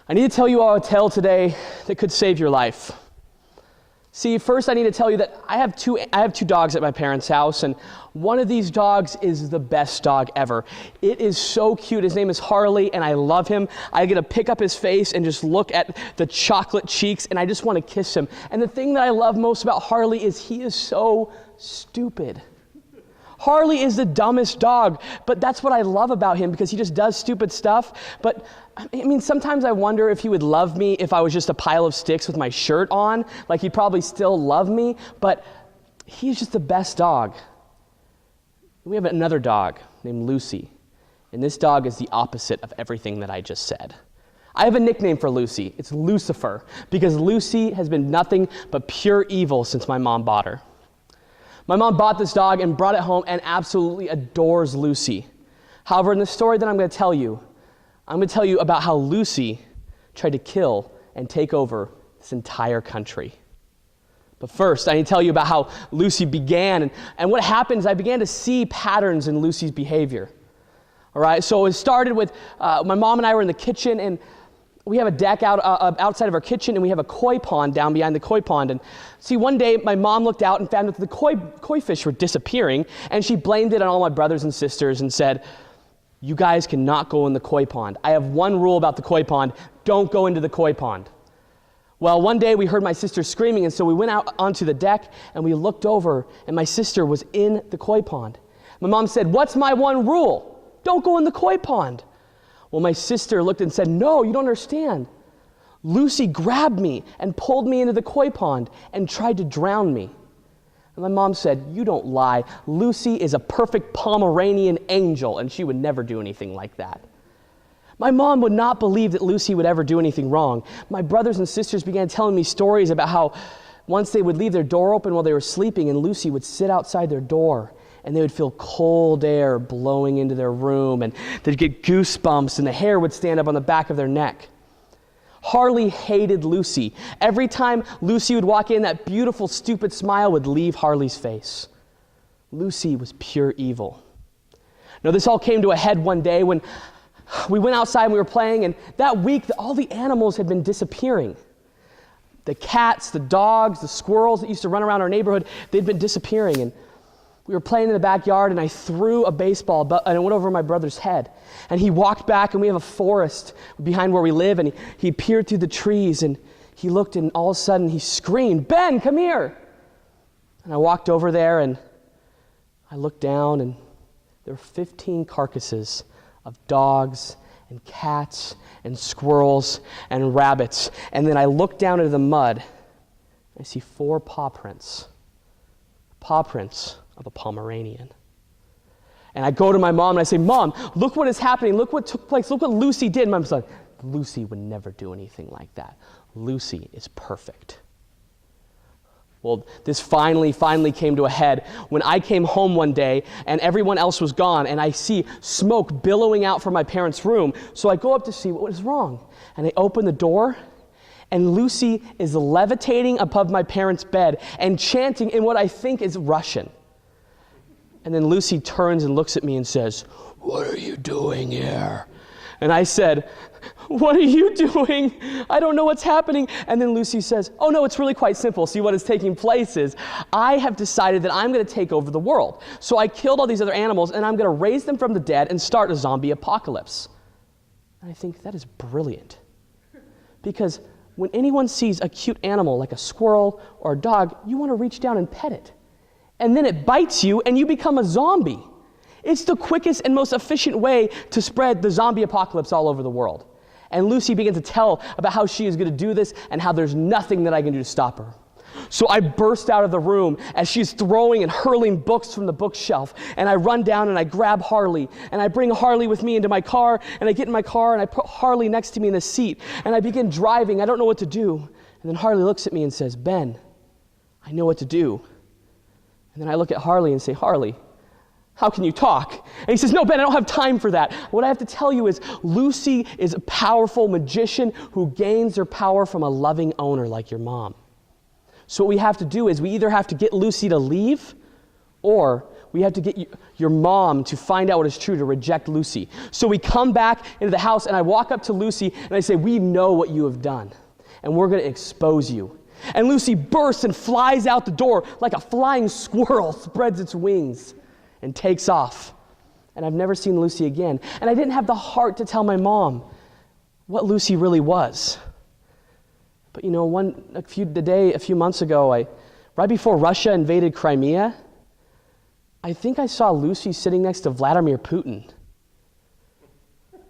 I need to tell you all a tale today that could save your life. See, first I need to tell you that I have two dogs at my parents' house, and one of these dogs is the best dog ever. It is so cute. His name is Harley, and I love him. I get to pick up his face and just look at the chocolate cheeks, and I just want to kiss him. And the thing that I love most about Harley is he is so stupid. Harley is the dumbest dog, but that's what I love about him because he just does stupid stuff. But I mean, sometimes I wonder if he would love me if I was just a pile of sticks with my shirt on. Like, he'd probably still love me, but he's just the best dog. We have another dog named Lucy, and this dog is the opposite of everything that I just said. I have a nickname for Lucy. It's Lucifer, because Lucy has been nothing but pure evil since my mom bought her. My mom bought this dog and brought it home and absolutely adores Lucy. However, in the story that I'm going to tell you about how Lucy tried to kill and take over this entire country. But first, I need to tell you about how Lucy began. And what happened is I began to see patterns in Lucy's behavior. All right, so it started with my mom and I were in the kitchen, and we have a deck outside of our kitchen, and we have a koi pond down behind the koi pond. And see, one day my mom looked out and found that the koi fish were disappearing, and she blamed it on all my brothers and sisters and said, "You guys cannot go in the koi pond. I have one rule about the koi pond: don't go into the koi pond." Well, one day we heard my sister screaming, and so we went out onto the deck and we looked over, and my sister was in the koi pond. My mom said, "What's my one rule? Don't go in the koi pond." Well, my sister looked and said, "No, you don't understand. Lucy grabbed me and pulled me into the koi pond and tried to drown me." And my mom said, "You don't lie. Lucy is a perfect Pomeranian angel, and she would never do anything like that." My mom would not believe that Lucy would ever do anything wrong. My brothers and sisters began telling me stories about how once they would leave their door open while they were sleeping, and Lucy would sit outside their door, and they would feel cold air blowing into their room, and they'd get goosebumps, and the hair would stand up on the back of their neck. Harley hated Lucy. Every time Lucy would walk in, that beautiful, stupid smile would leave Harley's face. Lucy was pure evil. Now, this all came to a head one day when we went outside and we were playing, and that week, all the animals had been disappearing. The cats, the dogs, the squirrels that used to run around our neighborhood, they'd been disappearing, and we were playing in the backyard, and I threw a baseball, and it went over my brother's head. And he walked back, and we have a forest behind where we live, and he peered through the trees, and he looked, and all of a sudden he screamed, "Ben, come here!" And I walked over there, and I looked down, and there were 15 carcasses of dogs and cats and squirrels and rabbits. And then I looked down into the mud, and I see 4 paw prints of a Pomeranian. And I go to my mom and I say, "Mom, look what is happening. Look what took place. Look what Lucy did." And Mom's like, "Lucy would never do anything like that. Lucy is perfect." Well, this finally came to a head when I came home one day and everyone else was gone, and I see smoke billowing out from my parents' room. So I go up to see what is wrong. And I open the door, and Lucy is levitating above my parents' bed and chanting in what I think is Russian. And then Lucy turns and looks at me and says, "What are you doing here?" And I said, "What are you doing? I don't know what's happening." And then Lucy says, "Oh no, it's really quite simple. See, what is taking place is I have decided that I'm going to take over the world. So I killed all these other animals, and I'm going to raise them from the dead and start a zombie apocalypse." And I think that is brilliant. Because when anyone sees a cute animal like a squirrel or a dog, you want to reach down and pet it. And then it bites you and you become a zombie. It's the quickest and most efficient way to spread the zombie apocalypse all over the world. And Lucy began to tell about how she is going to do this and how there's nothing that I can do to stop her. So I burst out of the room as she's throwing and hurling books from the bookshelf. And I run down and I grab Harley. And I bring Harley with me into my car. And I get in my car and I put Harley next to me in the seat. And I begin driving. I don't know what to do. And then Harley looks at me and says, "Ben, I know what to do." And then I look at Harley and say, "Harley, how can you talk?" And he says, "No, Ben, I don't have time for that. What I have to tell you is Lucy is a powerful magician who gains her power from a loving owner like your mom. So what we have to do is we either have to get Lucy to leave, or we have to get your mom to find out what is true, to reject Lucy. So we come back into the house, and I walk up to Lucy, and I say, we know what you have done, and we're going to expose you. And Lucy bursts and flies out the door like a flying squirrel, spreads its wings, and takes off. And I've never seen Lucy again. And I didn't have the heart to tell my mom what Lucy really was. But you know, a few months ago, right before Russia invaded Crimea, I think I saw Lucy sitting next to Vladimir Putin.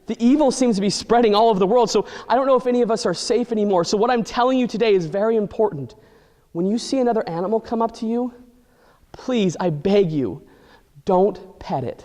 The evil seems to be spreading all over the world, so I don't know if any of us are safe anymore. So what I'm telling you today is very important. When you see another animal come up to you, please, I beg you, don't pet it.